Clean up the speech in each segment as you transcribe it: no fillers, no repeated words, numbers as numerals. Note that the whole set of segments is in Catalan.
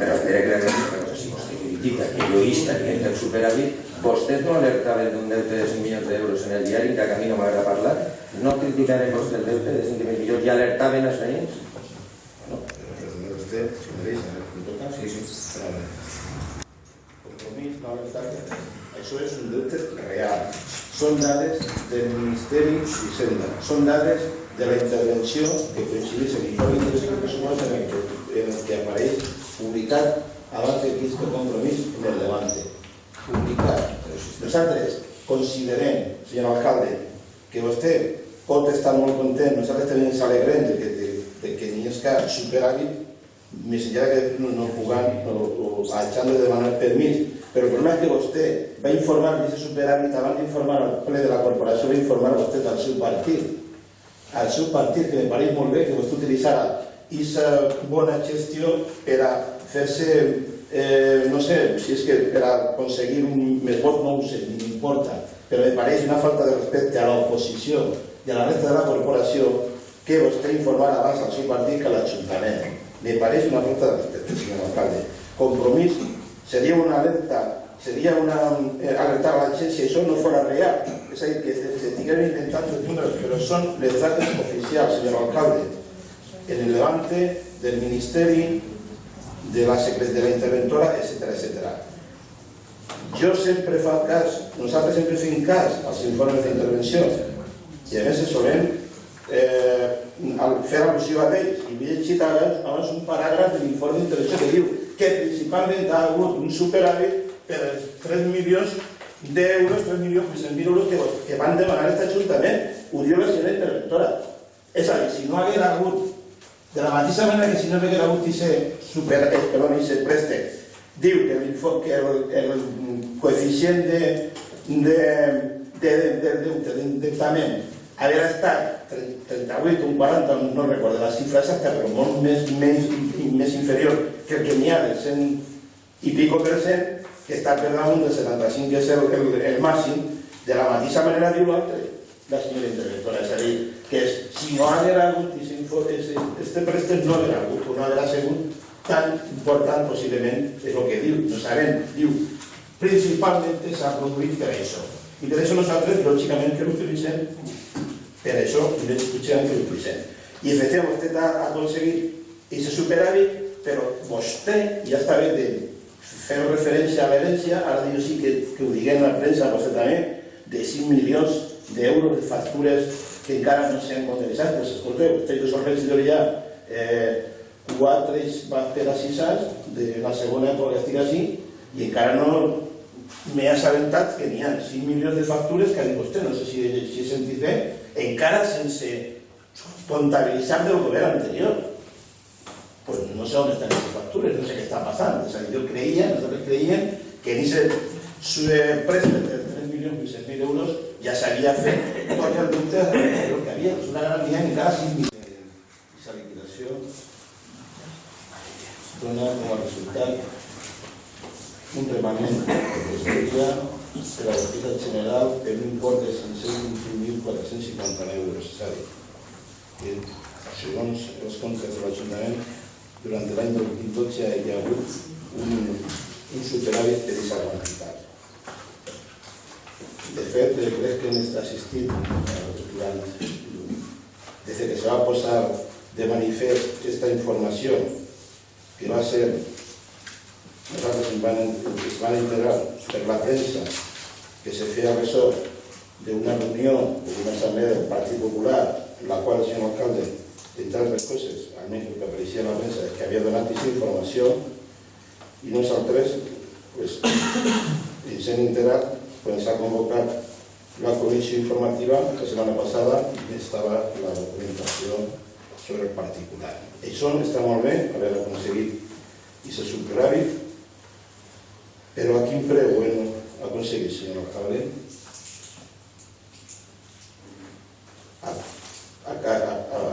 Però espera que la cosa, si vostè critica que jo insta que entra el superàvit, vostès no alertaven d'un deute de 5 milions d'euros en el diari, que a mi no m'agrada parlar, no criticaren vostè el deute de 5 milions i alertaven els veïns? No. Perdoneu vostè, si me deixa, ¿me toca? Sí, sí. Compromís, no alertar. Això és un deute real. Són dades del Ministeri d'Hisenda. Són dades de la intervenció que coincideix en l'informe d'intervenció pressupost en el que apareix publicat abans d'aquest compromís en el Levante. Publicat. Nosaltres considerem, senyor alcalde, que vostè pot estar molt content, nosaltres també ens alegrem de que n'hi ha superàvit, més enllà que no pugant o hagin de demanar permís. Però el problema és que vostè va informar d'aquest superàvit abans d'informar al ple de la corporació, va informar vostè del seu partit. Al seu partit, que me pareix molt bé que vostè utilitzara aquesta bona gestió per a fer-se, no sé, si és que per a aconseguir un més vot, no ho sé, ni m'importa, però me pareix una falta de respecte a l'oposició i a la resta de la corporació que vostè informara abans al seu partit que a l'Ajuntament. Me pareix una falta de respecte, senyor alcalde. Compromís seria una alerta, seria alertar a la gent si això no fora real. És a dir, que s'estiguem intentant números, però són les dades oficials, senyor alcalde, en el Levante, del Ministeri, de la interventora, etc. Jo sempre fa cas, nosaltres sempre fem cas als informes d'intervenció i a més solem fer al·lusió a ells i m'he llegit abans un paràgraf de l'informe d'intervenció que diu que principalment ha hagut un superàvit per 3 milions d'euros, 3.800.000 euros que van demanar aquest Ajuntament. Ho diu la senyora interventora. És a dir, si no hagués hagut, de la mateixa manera que si no hagués hagut aquest préstec, diu que el coeficient d'endeutament havia estat 38, un 40, no recordo la xifra exacta, però molt més inferior que el que n'hi ha del 100 i pico %, que està per damunt del 75, que és el màxim. De la mateixa manera diu l'altre, la senyora interventora, és a dir, que si no haguera hagut aquest préstec no haguera hagut, o no haguera sigut tan important possiblement, és el que diu, no sabem, diu, principalment s'ha produït per això. I per això nosaltres, lògicament, que l'utilitzem, per això, lògicament que l'utilitzem. I efectivament, vostè ha aconseguit aquest superàvit, però vostè ja està bé de fer referència a l'herència, ara diu sí que ho diguem a la premsa, vostè també, de 5 milions d'euros de factures que encara no s'han comptabilitzat. Doncs escolteu, vostè que són regidor ja 4 anys va per a 6 anys, de la segona època que estic així, i encara no m'he assabentat que n'hi ha 5 milions de factures que ha dit vostè, no sé si he sentit bé, encara sense comptabilitzar del govern anterior. Doncs no sé on estan aquestes factures, no sé què està passant. És a dir, nosaltres creiem que en aquest préstec de 3.800.000 euros ja s'havia fet tot el dubte que havia. És una gran via encara 5 milions. Aquesta liquidació dona com a resultat un remanent que seria per a l'hospital general per un import de 521.450 euros. És a dir, que segons els comptes de l'Ajuntament, durant l'any 2012 hi ha hagut un superàvit per aquesta quantitat. De fet, crec que hem assistit des que se va posar de manifest aquesta informació que va ser, nosaltres es van enterar per la premsa que se feia ressò d'una reunió o d'una assemblea del Partit Popular en la qual el senyor alcalde, entre altres coses, almenys el que apareixia a la premsa, és que havia donat aquesta informació i nosaltres ens hem enterat quan s'ha convocat la comissió informativa la setmana passada i estava la documentació sobre el particular. Això està molt bé, haver aconseguit aquest superàvit, però a quin preu ho hem aconseguit, senyor alcalde?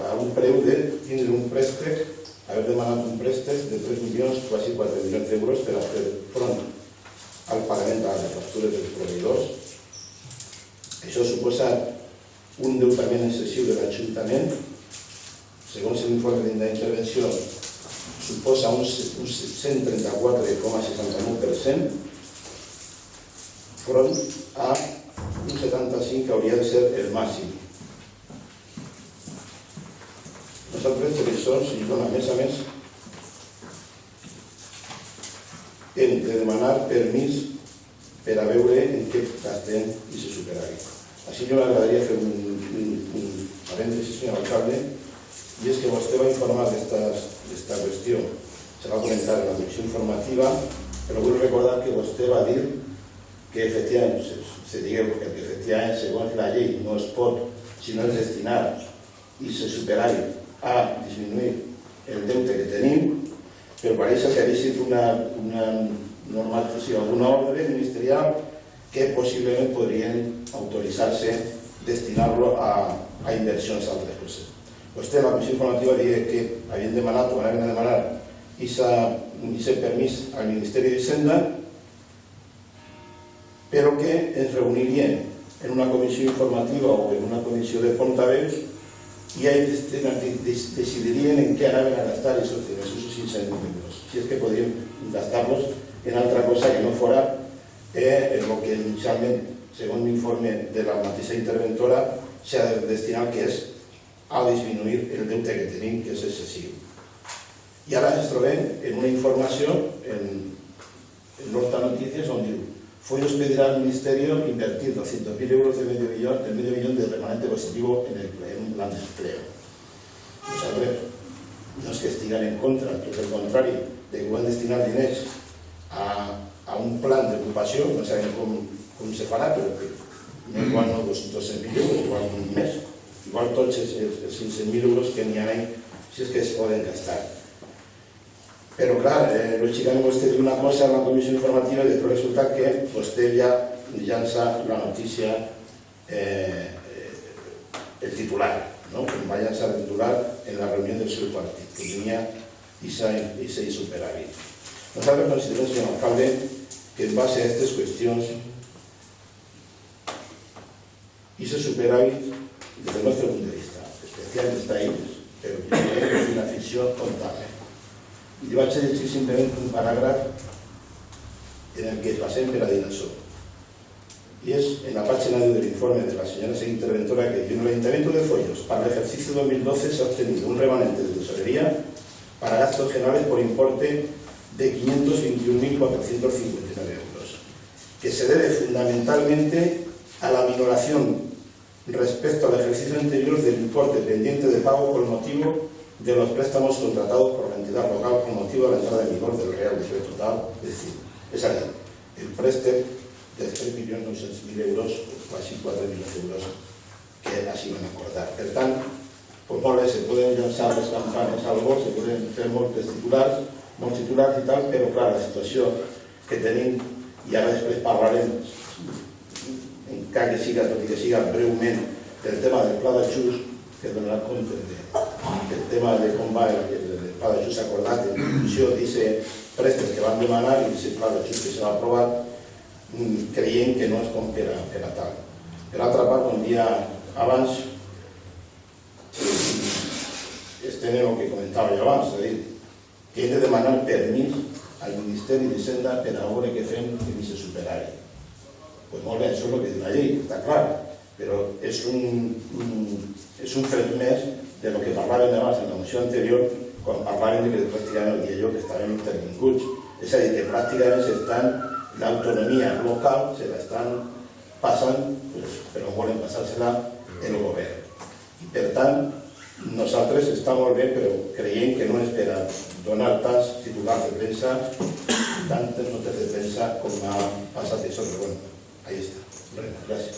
A un preu de tindre un préstec, haver demanat un préstec de 3 milions, quasi 4 milions d'euros per a fer front al pagament de les factures dels proveïdors. Això ha suposat un endeutament excessiu de l'Ajuntament. Segons l'informe d'intervenció, suposa un 134,61% front a un 75% que hauria de ser el màxim. Nosaltres, per això, si dona a més, hem de demanar permís per a veure en què gastem i se superàvit. Així jo m'agradaria fer un parèntesi, senyor alcalde, i és que vostè va informar d'esta qüestió. Se va comentar en la comissió informativa, però vull recordar que vostè va dir que efectivament, se digueu que efectivament, segons la llei, no es pot, sinó es destinar i se superàvit a disminuir el deute que tenim, però pareix que ha sigut una normativa, una ordre ministerial que possiblement podrien autoritzar-se destinar-lo a inversions a altres coses. Vostè en la comissió informativa deia que havien demanat o anaven a demanar aquest permís al Ministeri d'Hisenda, però que ens reunirien en una comissió informativa o en una comissió de portaveus i ells decidirien en què anaven a gastar aquests 500.000 euros. Si és que podríem gastar-los en altra cosa que no fora el que inicialment, segons l'informe de la mateixa interventora, s'ha de destinar, que és a disminuir el deute que tenim, que és excessiu. I ara ens trobem en una informació en l'Horta Noticias on diu: Follos pedirá al Ministerio invertir 200.000 euros del medio millón de remanente positivo en un plan de empleo. Nosaltres no és que estiguen en contra, tot el contrari, de que van destinar diners a un plan d'ocupació, no sabem com se farà, però no igual no 200.000 euros, igual més, igual tots els 500.000 euros que n'hi ha, si és que es poden gastar. Però, clar, lògicament vostè diu una cosa en la comissió informativa i després resulta que vostè ja llança la notícia, el titular, que va llançar el titular en la reunió del seu partit, que tenia aquest superàvit. Nosaltres considerem, senyor alcalde, que en base a aquestes qüestions aquest superàvit, des del nostre punt de vista, especialment està ahí, però és una ficció comptable. I vaig a llegir simplement un paràgraf en el que es basem per a dir això. Y es en la página del informe de la señora interventora que dice: en el Ayuntamiento de Follos, para el ejercicio 2012 se ha obtenido un remanente de tesorería para gastos generales por importe de 521.459 euros, que se debe fundamentalmente a la minoración respecto al ejercicio anterior del importe pendiente de pago por motivo de los préstamos contratados por la entidad local con motivo de la entrada en vigor del Real Decreto tal, es decir, el préstamo de 3.900.000 euros, quasi 4 milions d'euros que així van acordar. Per tant, molt bé, se poden llançar les campanes al vol, se poden fer molts titulars i tal, però clar, la situació que tenim, i ara després parlarem, encara que siga, tot i que siga breument, del tema del pla d'ajust, que donarà compte del tema de com va el pla d'ajust acordat en funció d'aquests préstecs que van demanar i d'aquest pla d'ajust que s'ha aprovat, creient que no és com per a tal. Per altra part, un dia abans, estem en el que comentava jo abans, és a dir, que hem de demanar permís al Ministeri d'Hisenda per a veure què fem en aquest superàvit. Doncs molt bé, això és el que diu la llei, està clar, però és un fet més de lo que parlàvem abans en la moció anterior, quan parlàvem de que pràcticament el dia jo que estàvem intervinguts. És a dir, que pràcticament l'autonomia local se l'estan passant, però volen passar-se-la el govern. I per tant, nosaltres està molt bé, però creiem que no és per a donar tants titulars de premsa, tantes notes de premsa com ha passat això, però bueno, ahí està. Gràcies.